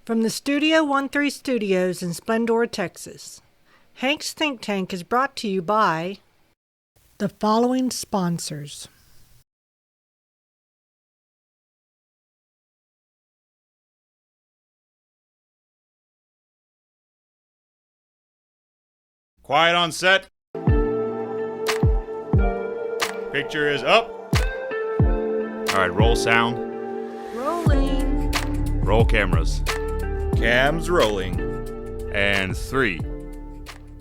From the Studio 13 Studios in Splendora, Texas, Hank's Think Tank is brought to you by the following sponsors. Quiet on set. Picture is up. All right, roll sound. Rolling. Roll cameras. Cam's rolling. And 3,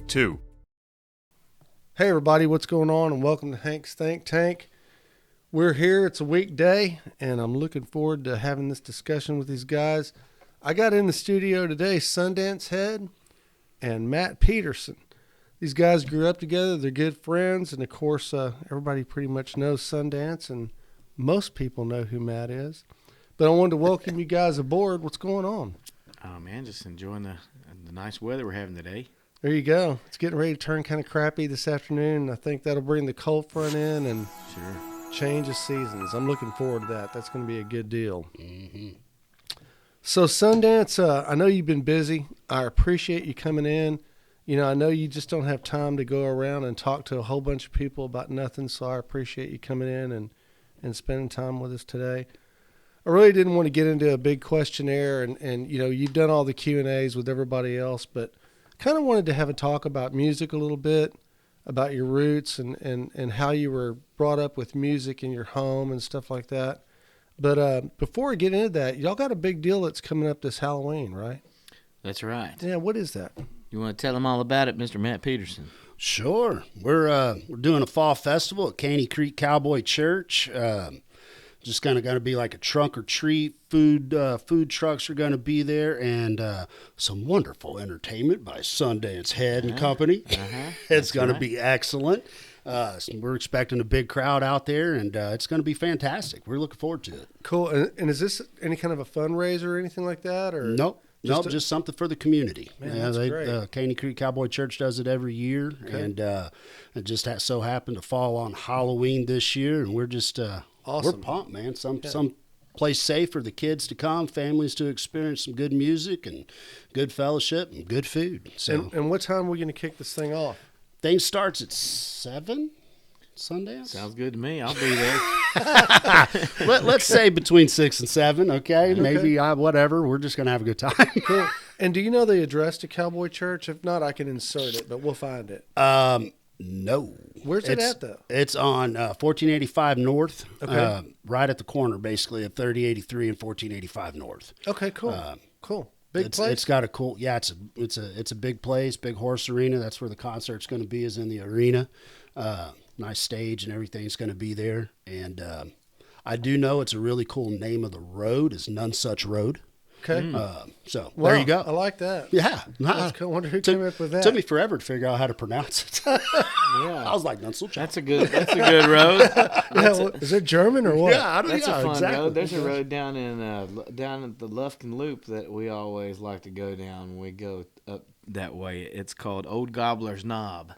2. Hey everybody, what's going on? And welcome to Hank's Think Tank. We're here, it's a weekday, and I'm looking forward to having this discussion with these guys. I got in the studio today, Sundance Head and Matt Peterson. These guys grew up together, they're good friends, and of course, everybody pretty much knows Sundance, and most people know who Matt is. But I wanted to welcome you guys aboard. What's going on? Oh, man, just enjoying the nice weather we're having today. There you go. It's getting ready to turn kind of crappy this afternoon. I think that'll bring the cold front in and change the seasons. I'm looking forward to that. That's going to be a good deal. Mm-hmm. So Sundance, I know you've been busy. I appreciate you coming in. You know, I know you just don't have time to go around and talk to a whole bunch of people about nothing, so I appreciate you coming in and spending time with us today. I really didn't want to get into a big questionnaire, and you know, you've done all the Q&As with everybody else, but kind of wanted to have a talk about music a little bit, about your roots and how you were brought up with music in your home and stuff like that. But before we get into that, y'all got a big deal that's coming up this Halloween, right? That's right. Yeah, what is that? You want to tell them all about it, Mr. Matt Peterson? Sure. We're doing a fall festival at Caney Creek Cowboy Church. Just kind of going to be like a trunk or treat. Food trucks are going to be there, and some wonderful entertainment by Sundance Head and Company. It's going to be excellent. So we're expecting a big crowd out there, and it's going to be fantastic. We're looking forward to it. Cool. And is this any kind of a fundraiser or anything like that? Or Nope. Just something for the community. Man, that's great. Caney Creek Cowboy Church does it every year, and it just so happened to fall on Halloween this year, and we're just awesome. We're pumped, man. Some place safe for the kids to come, families to experience some good music and good fellowship and good food. So, and what time are we going to kick this thing off? Thing starts at 7. Sundance? Sounds good to me. I'll be there. Let's say between 6 and 7, okay? Maybe whatever. We're just going to have a good time. Cool. And do you know the address to Cowboy Church? If not, I can insert it, but we'll find it. No. Where's it at, though? It's on 1485 North, Okay. right at the corner, basically, of 3083 and 1485 North. Okay, cool. Cool. Big place? It's got a cool, it's a big place, big horse arena. That's where the concert's going to be, is in the arena. Nice stage and everything's going to be there. And I do know it's a really cool name of the road is None Such Road. Okay. So Wow, there you go. I like that. Yeah. That's cool. I wonder who came up with that. Took me forever to figure out how to pronounce it. I was like, None Such. That's a good road. Is it German or what? Yeah, That's a fun exactly. road. There's a road down at the Lufkin Loop that we always like to go down when we go up that way. It's called Old Gobbler's Knob.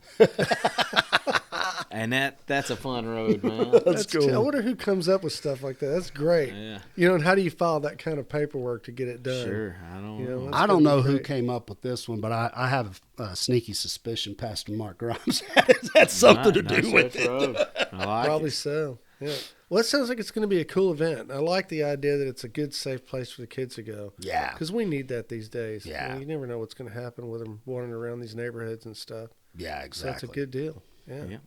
And that's a fun road, man. That's cool. I wonder who comes up with stuff like that. That's great. Yeah. You know, and how do you file that kind of paperwork to get it done? Sure. I don't know. I don't know who came up with this one, but I have a sneaky suspicion Pastor Mark Grimes had something to do with it. I like Probably it. so. Yeah. Well, it sounds like it's going to be a cool event. I like the idea that it's a good, safe place for the kids to go. Yeah. Because we need that these days. Yeah. You know, you never know what's going to happen with them wandering around these neighborhoods and stuff. Yeah, So exactly. that's a good deal. Yeah. Yeah.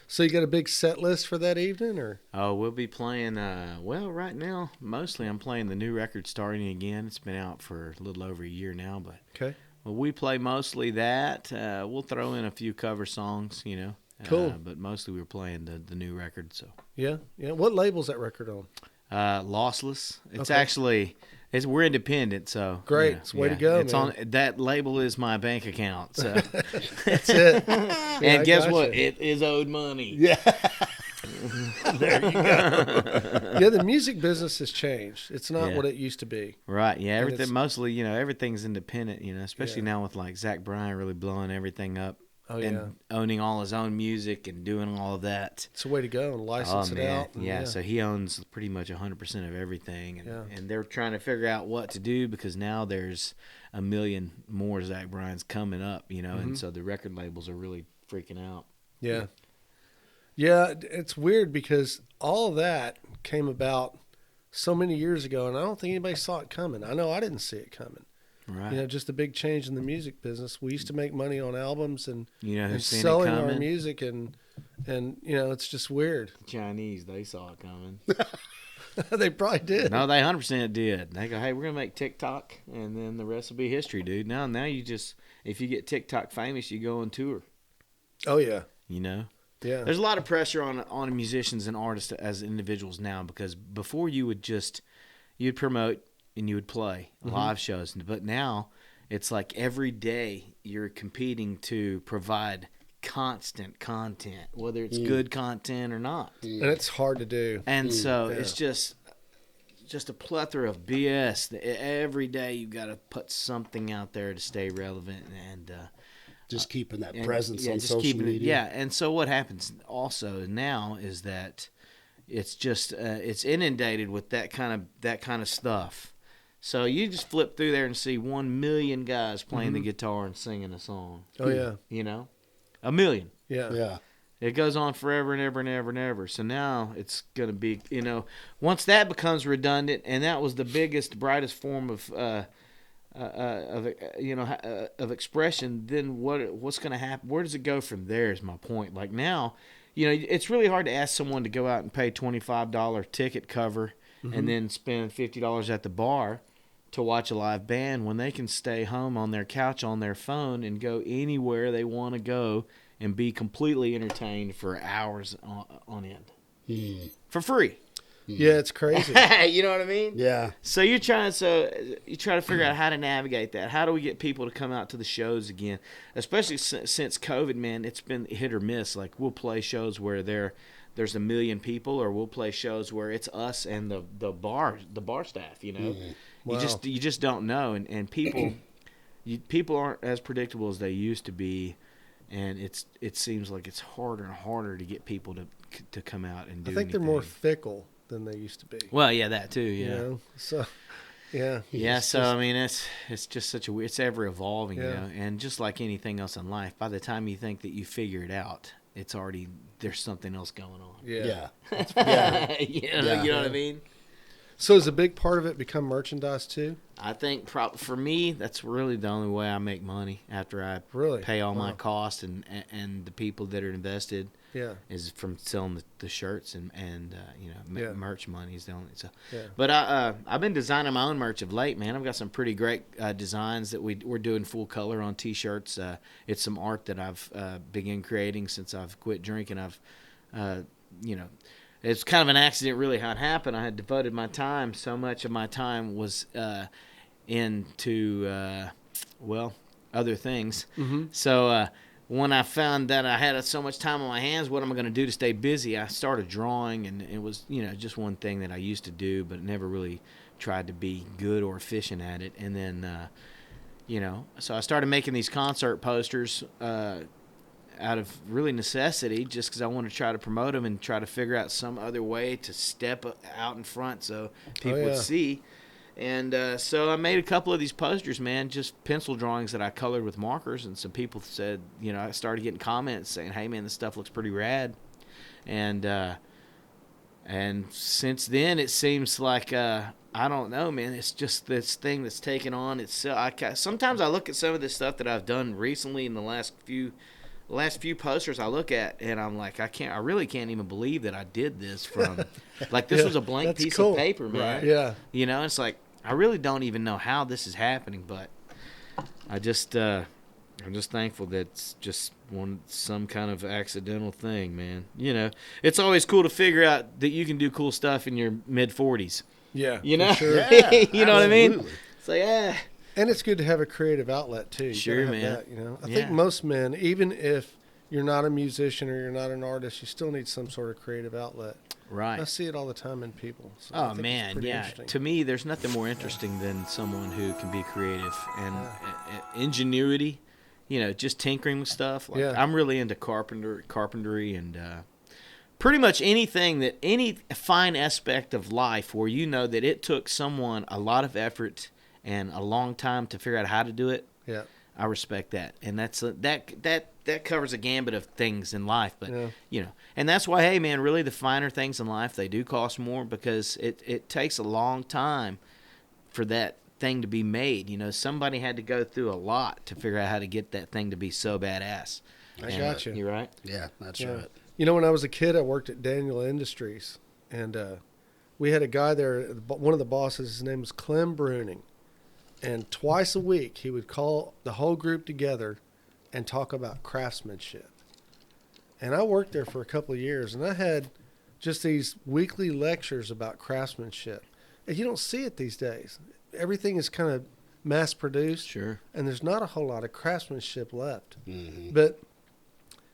So you got a big set list for that evening, or? Oh, we'll be playing, right now, mostly I'm playing the new record Starting Again. It's been out for a little over a year now, but Okay. well, we play mostly that. We'll throw in a few cover songs, you know. Cool. But mostly we're playing the new record, so. Yeah. Yeah. What label's that record on? Lossless. It's Okay. actually, we're independent, so. Great. Yeah, It's the way to go, It's man. on, that label is my bank account, so. That's it. And I guess gotcha. what? It is owed money. Yeah. There you go. Yeah, the music business has changed. It's not Yeah. what it used to be. Right, yeah, And everything it's- mostly, everything's independent, especially Yeah. now with like Zach Bryan really blowing everything up. and owning all his own music and doing all of that. It's a way to go and license it out. Yeah, so he owns pretty much 100% of everything. And they're trying to figure out what to do because now there's a million more Zach Bryan's coming up, and so the record labels are really freaking out. Yeah. Yeah, it's weird because all of that came about so many years ago, and I don't think anybody saw it coming. I know I didn't see it coming. Right. Just a big change in the music business. We used to make money on albums and, and selling our music, and it's just weird. Chinese, they saw it coming. They probably did. No, they 100% did. They go, hey, we're going to make TikTok, and then the rest will be history, dude. Now you just, if you get TikTok famous, you go on tour. Oh, yeah. Yeah. There's a lot of pressure on musicians and artists as individuals now because before you'd promote and you would play live shows, but now it's like every day you're competing to provide constant content, whether it's good content or not. And it's hard to do. And so it's just a plethora of BS. Every day you've got to put something out there to stay relevant and just keeping that presence on social media. Yeah, and so what happens also now is that it's just it's inundated with that kind of stuff. So you just flip through there and see 1 million guys playing the guitar and singing a song. Oh yeah. 1 million. Yeah. Yeah. It goes on forever and ever and ever and ever. So now it's going to be, once that becomes redundant, and that was the biggest, brightest form of expression, then what's going to happen? Where does it go from there is my point. Like now, it's really hard to ask someone to go out and pay $25 ticket cover and then spend $50 at the bar to watch a live band when they can stay home on their couch on their phone and go anywhere they want to go and be completely entertained for hours on end for free. Yeah, it's crazy. You know what I mean? Yeah. So you try to figure out how to navigate that. How do we get people to come out to the shows again? Especially since COVID, man, it's been hit or miss. Like we'll play shows where there's 1 million people, or we'll play shows where it's us and the bar staff. Wow. You just don't know, and people aren't as predictable as they used to be, and it seems like it's harder and harder to get people to come out and do. I think anything. they're more fickle than they used to be. Well, yeah, that too. Yeah. So, yeah. Yeah. So I mean, it's just such a weird. It's ever evolving, Yeah. And just like anything else in life, by the time you think that you figure it out, it's already there's something else going on. Yeah. Yeah. You know what I mean? So is a big part of it become merchandise too? I think for me, that's really the only way I make money after I pay all my costs and the people that are invested. Yeah. Is from selling the shirts and merch money is the only. So, Yeah. But I've been designing my own merch of late, man. I've got some pretty great designs that we're doing full color on T-shirts. It's some art that I've begun creating since I've quit drinking. It's kind of an accident, really, how it happened. I had devoted my time. So much of my time was into other things. Mm-hmm. So. When I found that I had so much time on my hands, what am I going to do to stay busy? I started drawing, and it was, just one thing that I used to do, but never really tried to be good or efficient at it. And then, so I started making these concert posters out of really necessity, just because I wanted to try to promote them and try to figure out some other way to step out in front so people would see. And so I made a couple of these posters, man, just pencil drawings that I colored with markers. And some people said, I started getting comments saying, hey, man, this stuff looks pretty rad. And since then, it seems like, I don't know, man, it's just this thing that's taken on itself. Sometimes I look at some of this stuff that I've done recently in the last few posters I look at, and I'm like, I really can't even believe that I did this from, like, this was a blank piece of paper, man. Right. Yeah. It's like, I really don't even know how this is happening, but I'm just thankful that it's just some kind of accidental thing, man. It's always cool to figure out that you can do cool stuff in your mid-40s. Yeah. Sure. Yeah, you know what I mean? It's like, And it's good to have a creative outlet too. Sure, man. That, I think most men, even if you're not a musician or you're not an artist, you still need some sort of creative outlet. Right. I see it all the time in people. So oh, man, yeah. To me, there's nothing more interesting than someone who can be creative. And ingenuity just tinkering with stuff. Like, Yeah. I'm really into carpentry, and pretty much any fine aspect of life where that it took someone a lot of effort and a long time to figure out how to do it. Yeah. I respect that, and that covers a gambit of things in life. But and that's why, hey man, really the finer things in life, they do cost more, because it takes a long time for that thing to be made. Somebody had to go through a lot to figure out how to get that thing to be so badass. I got you. You're right. Yeah, that's right. When I was a kid, I worked at Daniel Industries, and we had a guy there. One of the bosses, his name was Clem Bruning, and twice a week he would call the whole group together and talk about craftsmanship. And I worked there for a couple of years, and I had just these weekly lectures about craftsmanship. And you don't see it these days. Everything is kind of mass-produced, Sure. and there's not a whole lot of craftsmanship left. Mm-hmm. But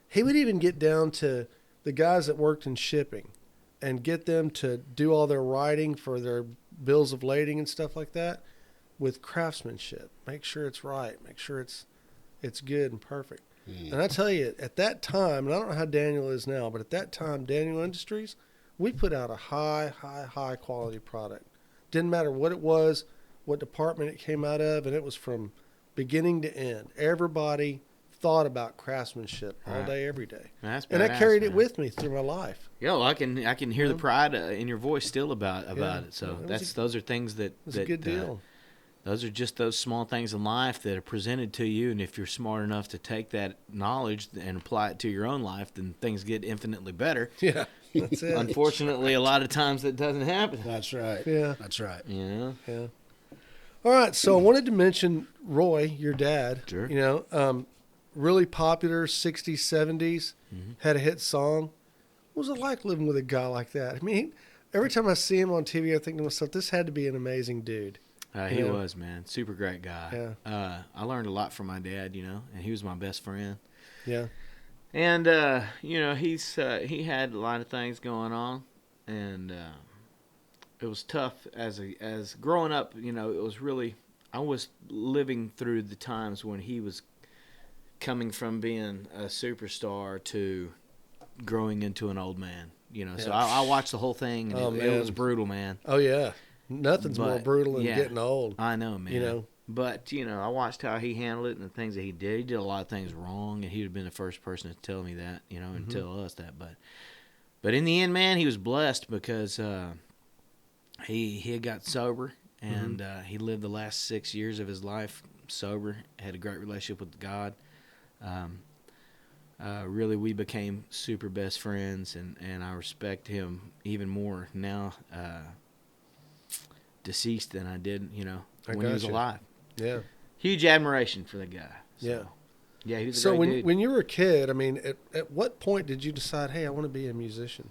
he would even get down to the guys that worked in shipping and get them to do all their writing for their bills of lading and stuff like that with craftsmanship. Make sure it's right. Make sure it's good and perfect. Mm. And I tell you, at that time, and I don't know how Daniel is now, but at that time, Daniel Industries, we put out a high quality product. Didn't matter what it was, what department it came out of, and it was from beginning to end. Everybody thought about craftsmanship all day, every day. That's And I badass, carried it man. with me through my life. Yo, I can hear the pride in your voice still about Yeah. it. So It was those are things that It was a good deal. Those are just those small things in life that are presented to you, and if you're smart enough to take that knowledge and apply it to your own life, then things get infinitely better. Yeah, that's it. Unfortunately, a lot of times that doesn't happen. That's right. Yeah. That's right. Yeah. Yeah. All right, so I wanted to mention Roy, your dad. Sure. Really popular 60s, 70s, Mm-hmm. had a hit song. What was it like living with a guy like that? I mean, every time I see him on TV, I think to myself, this had to be an amazing dude. He Yeah. was, man. Super great guy. Yeah. I learned a lot from my dad, and he was my best friend. Yeah. And he had a lot of things going on, and it was tough as growing up. It was really, I was living through the times when he was coming from being a superstar to growing into an old man. So Yeah. I watched the whole thing, and Oh, it was man. brutal, man. Oh, yeah. Nothing's more But, brutal than yeah. getting old. I know, man. know. But, I watched how he handled it and the things that he did. He did a lot of things wrong, and he would have been the first person to tell me that, and tell us that. But in the end, man, he was blessed because he had got sober, and he lived the last 6 years of his life sober, had a great relationship with God. Really, we became super best friends, and I respect him even more now, deceased, than I did, when he was gotcha. alive. Yeah. Huge admiration for the guy. So, Yeah. Yeah, he was a So great dude. when you were a kid, I mean, at what point did you decide, hey, I want to be a musician?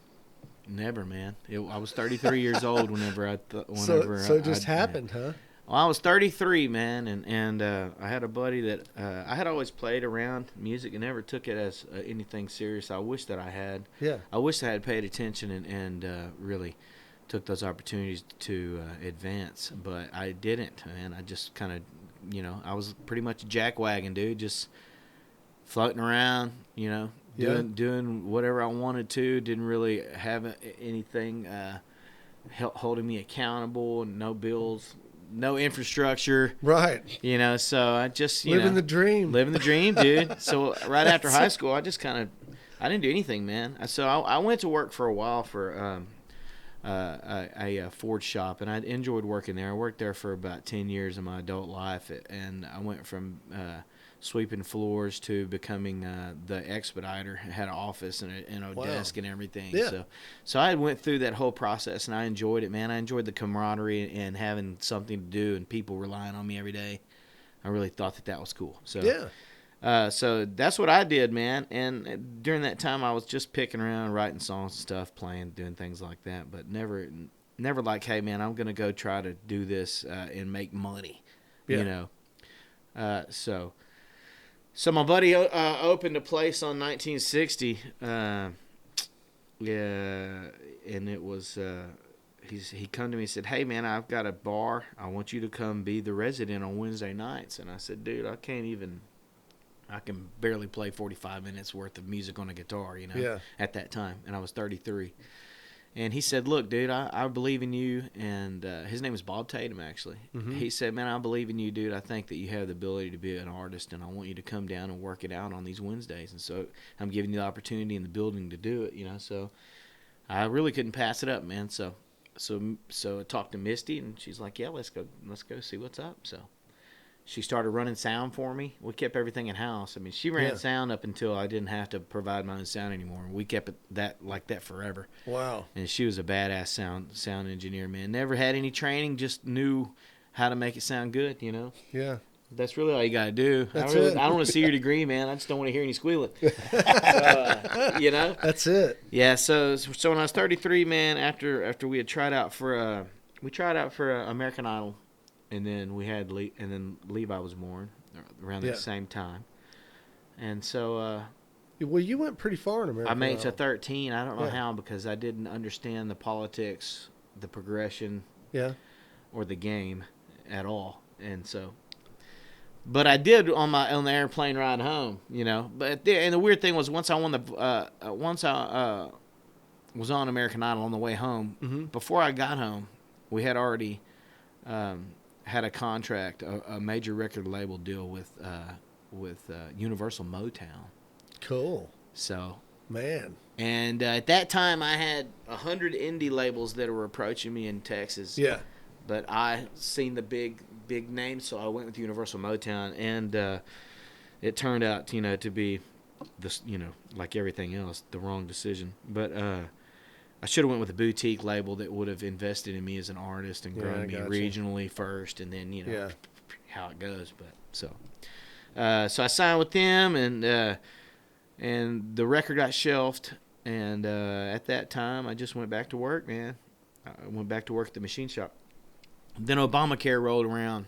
Never, man. I was 33 years old whenever I So it just happened, huh? Well, I was 33, man, and I had a buddy that I had always played around music and never took it as anything serious. I wish that I had. Yeah. I wish I had paid attention and really took those opportunities to advance, but I didn't, man. I just kind of, I was pretty much a jackwagon dude, just floating around, doing whatever I wanted to. Didn't really have anything holding me accountable, no bills, no infrastructure. Right. So I just, Living the dream. Living the dream, dude. So right after high school, I just I didn't do anything, man. So I went to work for a while for a Ford shop, and I enjoyed working there. I worked there for about 10 years of my adult life, and I went from sweeping floors to becoming the expediter. I had an office and a Wow. desk and everything. Yeah. So I went through that whole process, and I enjoyed it, man. I enjoyed the camaraderie and having something to do and people relying on me every day. I really thought that was cool. So Yeah. so that's what I did, man. And during that time, I was just picking around, writing songs and stuff, playing, doing things like that. But never like, hey, man, I'm gonna go try to do this and make money. Yeah. So my buddy opened a place on 1960. And it was he come to me and said, hey, man, I've got a bar. I want you to come be the resident on Wednesday nights. And I said, dude, I can't even I can barely play 45 minutes worth of music on a guitar, at that time. And I was 33. And he said, look, dude, I believe in you. And his name was Bob Tatum, actually. Mm-hmm. He said, man, I believe in you, dude. I think that you have the ability to be an artist, and I want you to come down and work it out on these Wednesdays. And so I'm giving you the opportunity in the building to do it, So I really couldn't pass it up, man. So I talked to Misty, and she's like, yeah, let's go see what's up. So she started running sound for me. We kept everything in-house. I mean, she ran sound up until I didn't have to provide my own sound anymore. We kept it like that forever. Wow. And she was a badass sound engineer, man. Never had any training, just knew how to make it sound good, Yeah. That's really all you got to do. That's I it. don't want to see your degree, man. I just don't want to hear any squealing. That's it. Yeah, so when I was 33, man, after we had tried out for American Idol, and then Levi was born around the same time. And so well, you went pretty far in America. I made it to 13. I don't know how, because I didn't understand the politics, the progression, or the game at all. And so, but I did on the airplane ride home, But and the weird thing was, once I was on American Idol on the way home, before I got home, we had already had a contract, a major record label deal with Universal Motown. Cool. So, man. And at that time, I had 100 indie labels that were approaching me in Texas. Yeah. But I seen the big names, so I went with Universal Motown, and it turned out, to be this, like everything else, the wrong decision. But I should have went with a boutique label that would have invested in me as an artist and grown me regionally first, and then how it goes. But so I signed with them, and the record got shelved. And at that time, I just went back to work, man. I went back to work at the machine shop. Then Obamacare rolled around,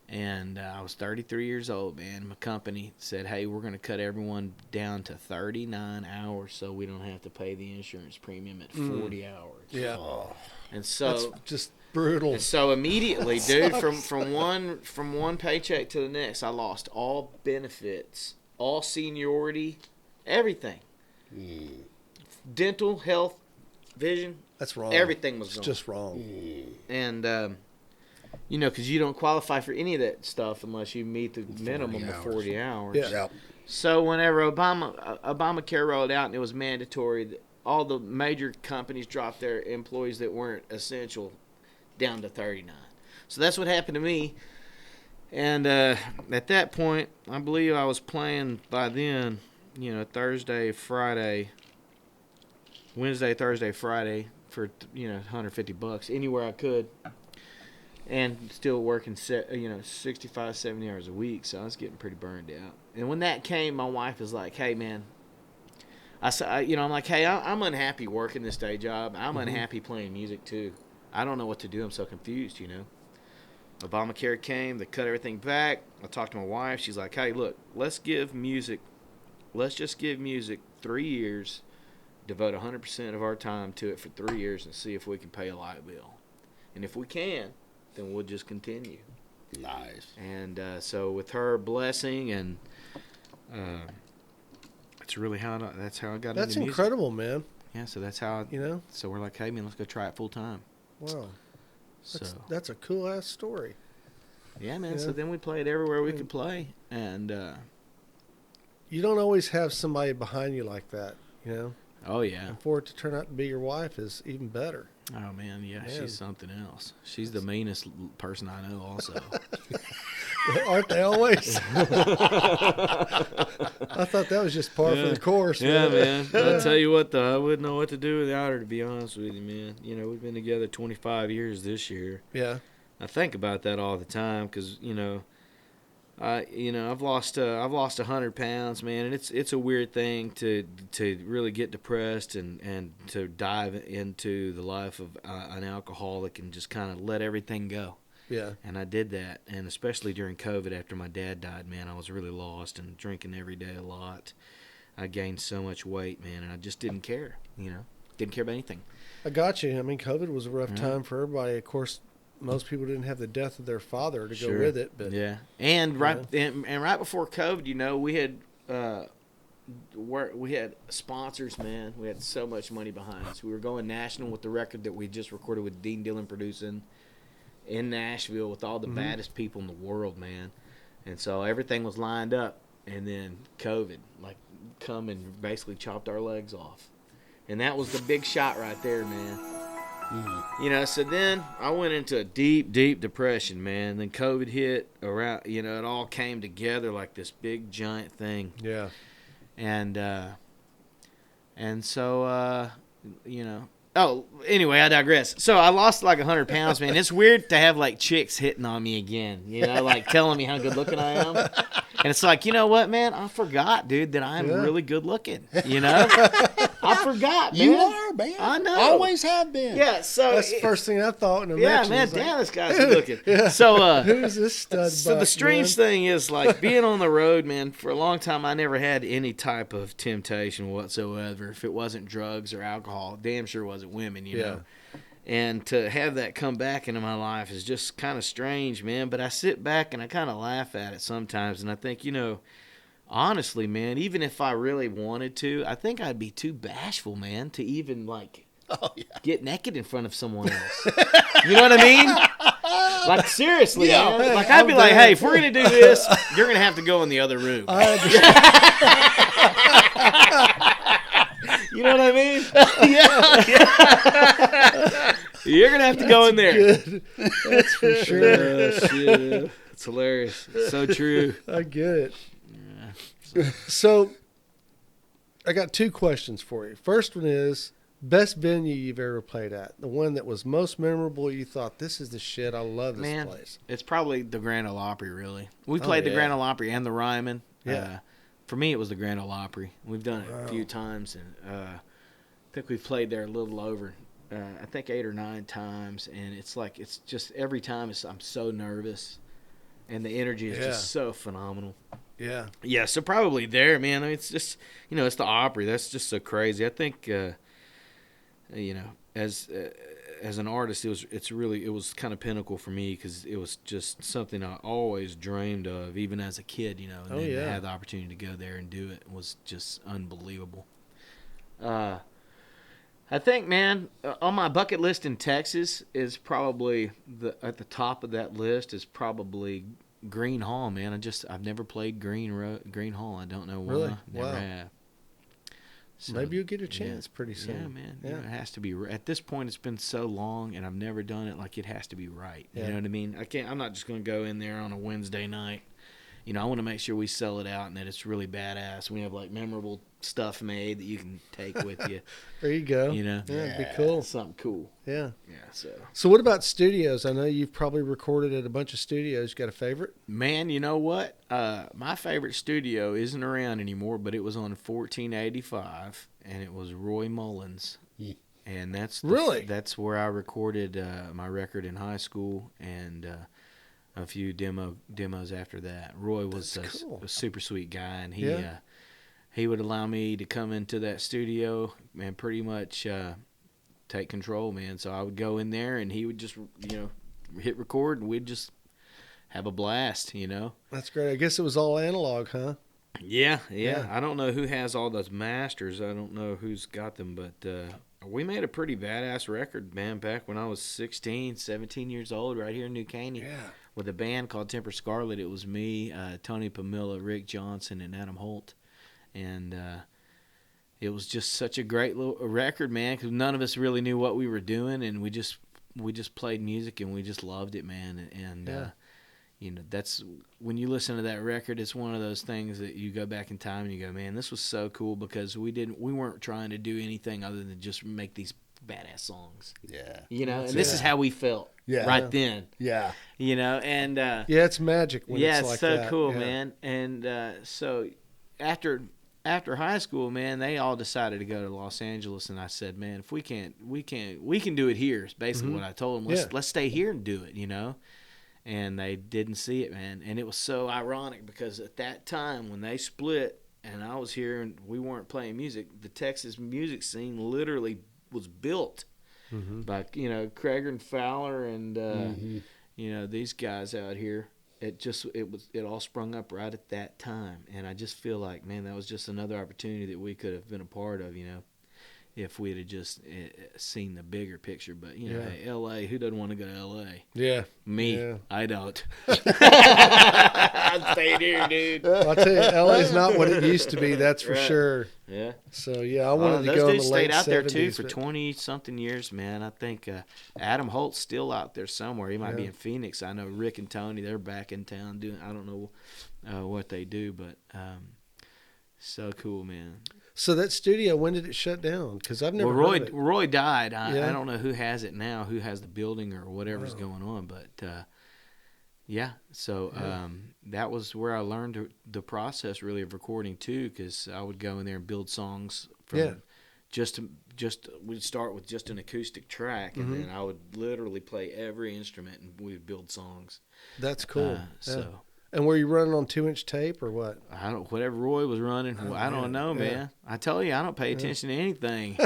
and I was 33 years old, man. My company said, hey, we're going to cut everyone down to 39 hours so we don't have to pay the insurance premium at 40 hours. Yeah. Oh. And so that's just brutal. And so immediately, dude, from one paycheck to the next, I lost all benefits, all seniority, everything. Dental, health, vision. That's wrong. Everything was gone. It's just wrong. And because you don't qualify for any of that stuff unless you meet the minimum of 40 hours. Yeah. Yep. So whenever Obamacare rolled out and it was mandatory, all the major companies dropped their employees that weren't essential down to 39. So that's what happened to me. And at that point, I believe I was playing by then, Thursday, Friday, Wednesday, Thursday, Friday for $150 anywhere I could. And still working, 65, 70 hours a week, so I was getting pretty burned out. And when that came, my wife was like, "Hey, man," I'm like, "Hey, I'm unhappy working this day job. I'm unhappy playing music too. I don't know what to do. I'm so confused, Obamacare came, they cut everything back. I talked to my wife. She's like, "Hey, look, let's just give music 3 years, devote 100% of our time to it for 3 years, and see if we can pay a light bill. And if we can, then we'll just continue." Nice. And so with her blessing, and that's really that's how I got into music. That's incredible, man. Yeah, so that's how So we're like, hey man, let's go try it full time. Wow. That's a cool ass story. Yeah, man. So then we played everywhere we could play, and you don't always have somebody behind you like that, Oh yeah. And for it to turn out to be your wife is even better. Oh man, yeah, she's something else. She's the meanest person I know, also. Aren't they always? I thought that was just par for the course. Yeah, man. I'll tell you what, though, I wouldn't know what to do without her, to be honest with you, man. We've been together 25 years this year. Yeah. I think about that all the time because, I've lost 100 pounds, man, and it's a weird thing to really get depressed and to dive into the life of an alcoholic and just kind of let everything go. Yeah. And I did that, and especially during COVID after my dad died, man, I was really lost and drinking every day a lot. I gained so much weight, man, and I just didn't care, didn't care about anything. I got you. I mean, COVID was a rough time for everybody. Of course, most people didn't have the death of their father to Sure. go with it. But Yeah, and right before COVID, we had we had sponsors, man. We had so much money behind us. We were going national with the record that we just recorded with Dean Dillon producing in Nashville with all the baddest people in the world, man. And so everything was lined up, and then COVID come and basically chopped our legs off. And that was the big shot right there, man. So then I went into a deep, deep depression, man. Then COVID hit around, it all came together like this big, giant thing. yeah. And so, oh, anyway, I digress. So I lost 100 pounds, man. It's weird to have chicks hitting on me again, telling me how good looking I am. And it's you know what, man? I forgot, dude, that I'm really good looking. I forgot, man. You are, man. I know. Always have been. Yeah, so That's the first thing I thought. yeah, man, damn, this guy's good looking. So, who's this stud? so the strange thing is, being on the road, man, for a long time, I never had any type of temptation whatsoever. If it wasn't drugs or alcohol, damn sure wasn't women, you know. And to have that come back into my life is just kind of strange, man. But I sit back and I kind of laugh at it sometimes. And I think, honestly, man, even if I really wanted to, I think I'd be too bashful, man, to even, get naked in front of someone else. You know what I mean? Seriously, man. I'd be hey, if we're going to do this, you're going to have to go in the other room. You know what I mean? Yeah. You're going to have to go in there. Good. That's for sure. Shit. It's hilarious. It's so true. I get it. So, I got 2 questions for you. First one is, best venue you've ever played at? The one that was most memorable, you thought, this is the shit, I love this place. It's probably the Grand Ole Opry, really. We played the Grand Ole Opry and the Ryman. Yeah. For me, it was the Grand Ole Opry. We've done it a few times, and I think we've played there a little over, I think 8 or 9 times, and it's just every time I'm so nervous, and the energy is just so phenomenal. Yeah. Yeah, so probably there, man. I mean, it's just, it's the Opry. That's just so crazy. I think, as an artist, it was kind of pinnacle for me because it was just something I always dreamed of, even as a kid, and then to have the opportunity to go there and do it was just unbelievable. I think, man, on my bucket list in Texas is probably at the top of that list is probably Green Hall, man. I've never played Green Hall. I don't know why. Really? Never Wow. have. So, Maybe you'll get a chance pretty soon. Yeah, man. Yeah. It has to be. At this point, it's been so long, and I've never done it. It has to be right. You know what I mean? I'm not just going to go in there on a Wednesday night. I want to make sure we sell it out and that it's really badass. We have memorable stuff made that you can take with you. There you go. Yeah, it'd be cool. Something cool. Yeah. Yeah. So what about studios? I know you've probably recorded at a bunch of studios. You got a favorite? Man, you know what? My favorite studio isn't around anymore, but it was on 1485, and it was Roy Mullins. Yeah. And that's Really? where I recorded my record in high school and a few demos after that. Roy was a super sweet guy, and he would allow me to come into that studio and pretty much take control, man. So I would go in there, and he would just hit record, and we'd just have a blast, That's great. I guess it was all analog, huh? Yeah. I don't know who has all those masters. I don't know who's got them, but we made a pretty badass record, man, back when I was 16, 17 years old right here in New Caney. Yeah. With a band called Temper Scarlet. It was me, Tony Pamilla, Rick Johnson, and Adam Holt. And it was just such a great little record, man, because none of us really knew what we were doing, and we just played music, and we just loved it, man. And that's when you listen to that record, it's one of those things that you go back in time and you go, man, this was so cool because we weren't trying to do anything other than just make these badass songs. Yeah. And this is how we felt right then. Yeah. And it's magic when it's like so that. cool, Yeah. man. And so after high school, man, they all decided to go to Los Angeles, and I said, man, if we can do it here. Is basically what I told them. Let's stay here and do it, And they didn't see it, man. And it was so ironic because at that time when they split and I was here and we weren't playing music, the Texas music scene literally was built. by Krager and Fowler and these guys out here. It all sprung up right at that time, and I just feel like, man, that was just another opportunity that we could have been a part of, if we had just seen the bigger picture. But hey, L.A., who doesn't want to go to L.A.? Yeah, me, I don't. I'm staying here, dude. Well, I tell you, L.A.'s not what it used to be. That's for sure. Yeah. So I wanted to go in the late 70s. Those dudes stayed out there too for 20-something years, man. I think Adam Holt's still out there somewhere. He might be in Phoenix. I know Rick and Tony, they're back in town doing. I don't know what they do, but so cool, man. So that studio, when did it shut down? Because I've never heard of it. Roy died. I don't know who has it now, who has the building or whatever's going on, but So that was where I learned the process really of recording too, because I would go in there and build songs from we'd start with just an acoustic track, and then I would literally play every instrument and we'd build songs. That's cool. And were you running on 2-inch tape or what? Whatever Roy was running. I don't know, man. I tell you, I don't pay attention to anything.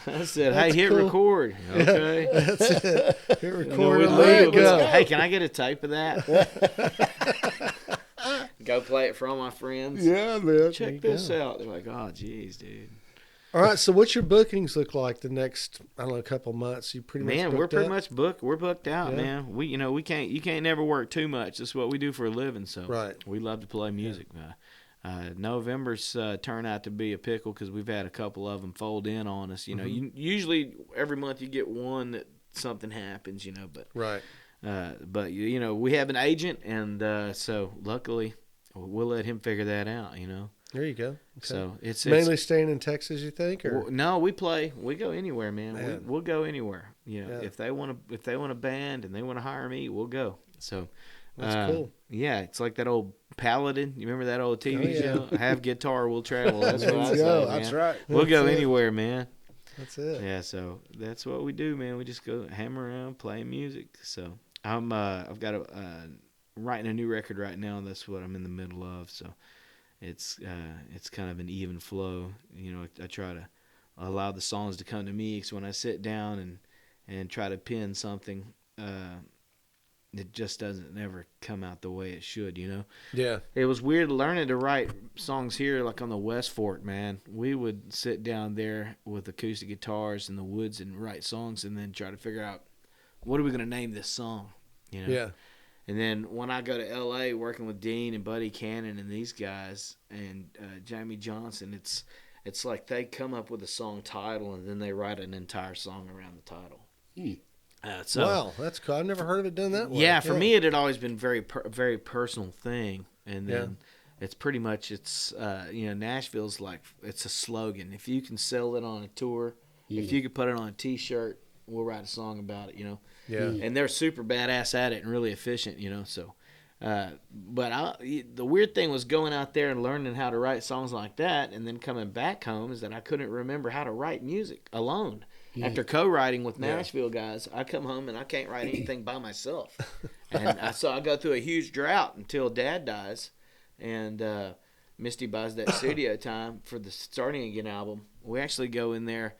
I said, hey, hit record. Okay. That's it. Hit record. Hey, can I get a tape of that? Go play it for all my friends. Yeah, man. Check this out. They're like, oh, geez, dude. All right, so what's your bookings look like the next, couple months? You pretty much booked we're pretty up? much booked. We're booked out, man. You can't never work too much. That's what we do for a living. So we love to play music. November's turned out to be a pickle because we've had a couple of them fold in on us. Usually every month you get one that something happens. But we have an agent, and so luckily we'll let him figure that out. There you go. Okay. So it's mainly staying in Texas, you think? Or? No, we go anywhere, man. We'll go anywhere. If they want a band and they want to hire me, we'll go. So that's cool. Yeah, it's like that old Paladin. You remember that old TV show? Have guitar, we'll travel. That's what I say, man. That's right. We'll go anywhere, man. That's it. Yeah, so that's what we do, man. We just go hammer around playing music. So I've got writing a new record right now, and that's what I'm in the middle of. So. It's kind of an even flow. I try to allow the songs to come to me, because when I sit down and try to pen something, it just doesn't never come out the way it should, Yeah. It was weird learning to write songs here, like on the West Fork, man. We would sit down there with acoustic guitars in the woods and write songs, and then try to figure out, what are we going to name this song, Yeah. And then when I go to L.A. working with Dean and Buddy Cannon and these guys and Jamie Johnson, it's like they come up with a song title and then they write an entire song around the title. Wow, that's cool. I've never heard of it done that way. Yeah, for me it had always been very personal thing, and then it's pretty much Nashville's like, it's a slogan. If you can sell it on a tour, if you could put it on a T-shirt, we'll write a song about it. Yeah. And they're super badass at it and really efficient, so. But the weird thing was going out there and learning how to write songs like that, and then coming back home, is that I couldn't remember how to write music alone. After co-writing with Nashville guys, I come home and I can't write anything by myself. And so I go through a huge drought until Dad dies, and Misty buys that studio time for the Starting Again album. We actually go in there.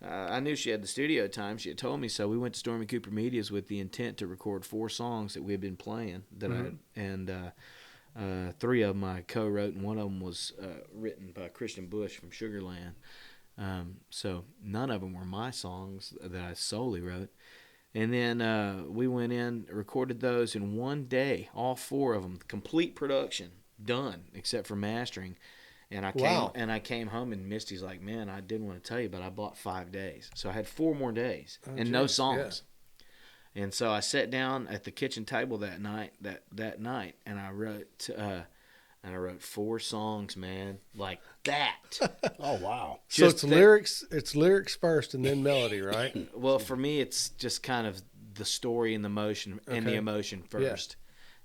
I knew she had the studio time. She had told me so. We went to Stormy Cooper Media's with the intent to record 4 songs that we had been playing. And 3 of them I co-wrote, and one of them was written by Christian Bush from Sugarland. So none of them were my songs that I solely wrote. And then we went in, recorded those in one day, all 4 of them, complete production, done, except for mastering. And I came home, and Misty's like, man, I didn't want to tell you, but I bought 5 days. So I had 4 more days and no songs. Yeah. And so I sat down at the kitchen table that night, and I wrote 4 songs, man, like that. Oh, wow. So it's lyrics first and then melody, right? Well, for me, it's just kind of the story and the motion and the emotion first.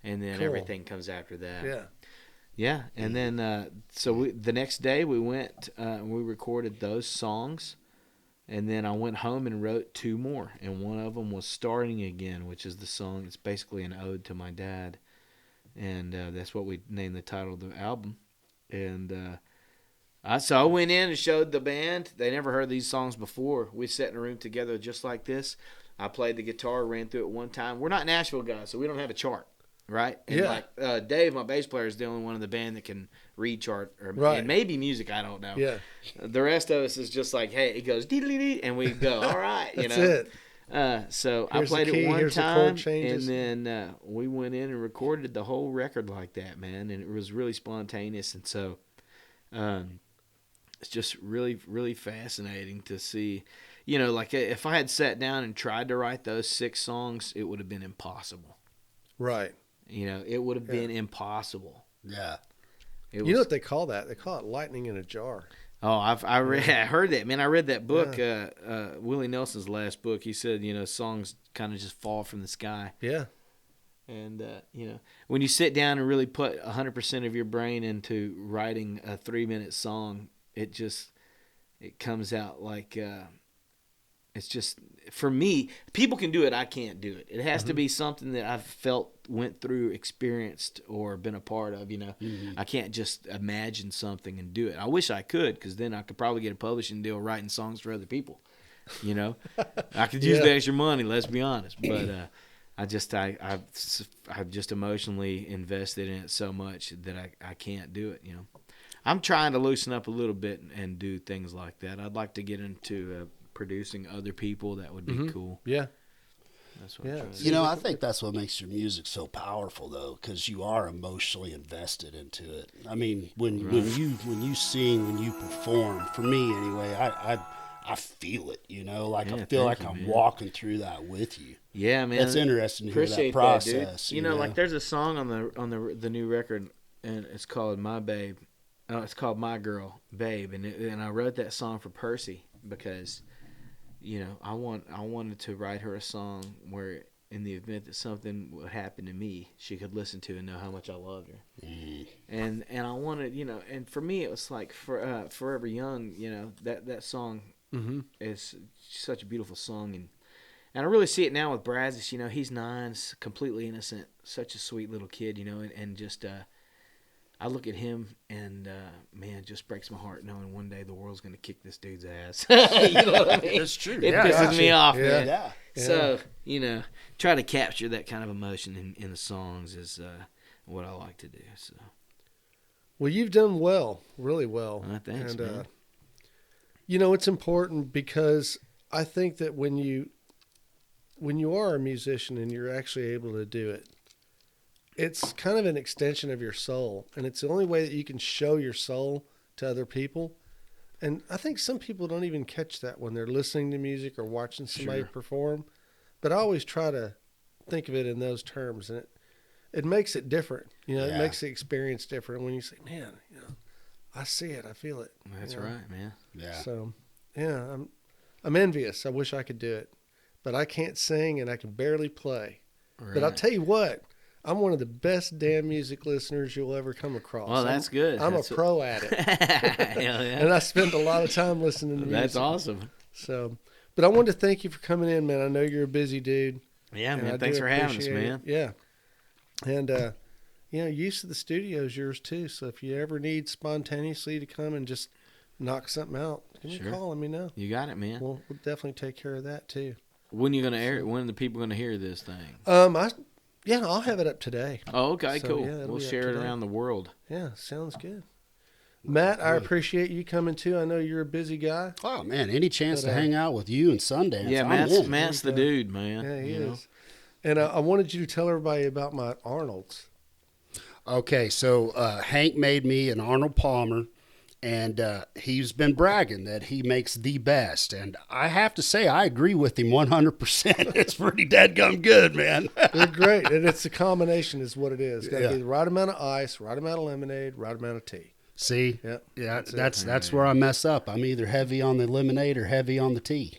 Yeah. And then everything comes after that. Yeah. Yeah, and then the next day we went and we recorded those songs, and then I went home and wrote 2 more, and one of them was Starting Again, which is the song. It's basically an ode to my dad, and that's what we named the title of the album. And So I went in and showed the band. They never heard these songs before. We sat in a room together just like this. I played the guitar, ran through it one time. We're not Nashville guys, so we don't have a chart, right? And like Dave, my bass player, is the only one in the band that can read chart, and maybe music. I don't know. Yeah. The rest of us is just like, hey, it goes dee-dee-dee, and we go, all right, That's it. So Here's I played the key, it one here's the chord time, changes. and then we went in and recorded the whole record like that, man, and it was really spontaneous, and so it's just really, really fascinating to see. You know, like if I had sat down and tried to write those 6 songs, it would have been impossible. Right. You know, it would have been impossible. Yeah. You know what they call that? They call it lightning in a jar. Oh, I heard that, man. I read that book, Willie Nelson's last book. He said, you know, songs kind of just fall from the sky. Yeah. And, you know, when you sit down and really put 100% of your brain into writing a 3-minute song, it comes out like, it's just, for me, people can do it. I can't do it. It has to be something that I've felt, went through, experienced, or been a part of, you know. I can't just imagine something and do it. I wish I could, because then I could probably get a publishing deal writing songs for other people, you know. I could use the extra money, let's be honest. But I've just emotionally invested in it so much that I can't do it, you know. I'm trying to loosen up a little bit and do things like that. I'd like to get into producing other people. That would be cool. Yeah. That's what I'm trying to do. You know, I think that's what makes your music so powerful, though, because you are emotionally invested into it. I mean, when you sing, when you perform, for me anyway, I feel it. You know, like I feel like I'm walking through that with you. Yeah, man. It's interesting to hear that process. Dude. You know, like there's a song on the new record, and it's called My Babe. It's called My Girl, Babe, and I wrote that song for Percy because, you know, I wanted to write her a song where, in the event that something would happen to me, she could listen to and know how much I loved her. And I wanted, you know, and for me it was like Forever Young, you know, that song is such a beautiful song, and I really see it now with Brazos. You know, he's 9, completely innocent, such a sweet little kid, you know, and just I look at him and, man, it just breaks my heart knowing one day the world's going to kick this dude's ass. You know what I mean? It's true. It pisses me off, man. Yeah. So, you know, try to capture that kind of emotion in the songs is what I like to do. So, well, you've done well, really well. Thanks, man. You know, it's important because I think that when you are a musician and you're actually able to do it, it's kind of an extension of your soul, and it's the only way that you can show your soul to other people. And I think some people don't even catch that when they're listening to music or watching somebody perform. But I always try to think of it in those terms, and it makes it different. You know, it makes the experience different when you say, man, you know, I see it, I feel it. That's right, man. Yeah. So, yeah, I'm envious. I wish I could do it, but I can't sing and I can barely play. Right. But I'll tell you what, I'm one of the best damn music listeners you'll ever come across. Well, that's good. I'm a pro at it. And I spend a lot of time listening to music. That's awesome. So, but I wanted to thank you for coming in, man. I know you're a busy dude. Yeah, man. Thanks for having us, man. Yeah. And, you know, use of the studio is yours too. So if you ever need spontaneously to come and just knock something out, give me a call, let me know. You got it, man. We'll definitely take care of that too. When are you going to air it? When are the people going to hear this thing? I'll have it up today. Oh, okay, So, cool. yeah, We'll share it around the world. Yeah, sounds good. Matt, I appreciate you coming too. I know you're a busy guy. Oh man, any chance to hang out with you and Sundance? Yeah, Matt's the dude, man. Yeah, he is. And I wanted you to tell everybody about my Arnold's. Okay, so Hank made me an Arnold Palmer, and he's been bragging that he makes the best. And I have to say, I agree with him 100%. It's pretty dadgum good, man. They're great. And it's a combination is what it is. Got to be the right amount of ice, right amount of lemonade, right amount of tea. See? Yeah, that's where I mess up. I'm either heavy on the lemonade or heavy on the tea.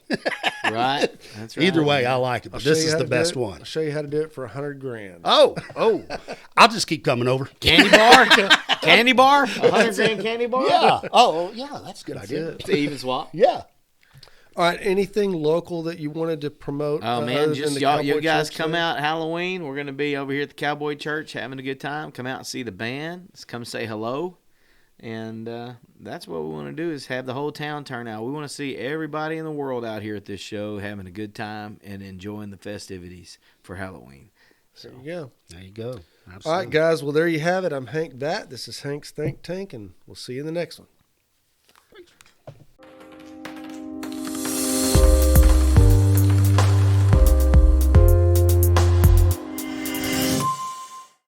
Right? That's right. Either way, I like it, but this is the best one. I'll show you how to do it for $100,000. Oh, I'll just keep coming over. Candy bar? Candy bar? $100,000 candy bar? Yeah. Oh, yeah, that's a good idea. It's an even swap. Yeah. All right, anything local that you wanted to promote? Oh, man, just you guys come out Halloween. We're going to be over here at the Cowboy Church having a good time. Come out and see the band. Just come say hello. And that's what we want to do, is have the whole town turn out. We want to see everybody in the world out here at this show having a good time and enjoying the festivities for Halloween. So, There you go. There you go. All right, guys. Well, there you have it. I'm Hank Matt. This is Hank's Think Tank, and we'll see you in the next one.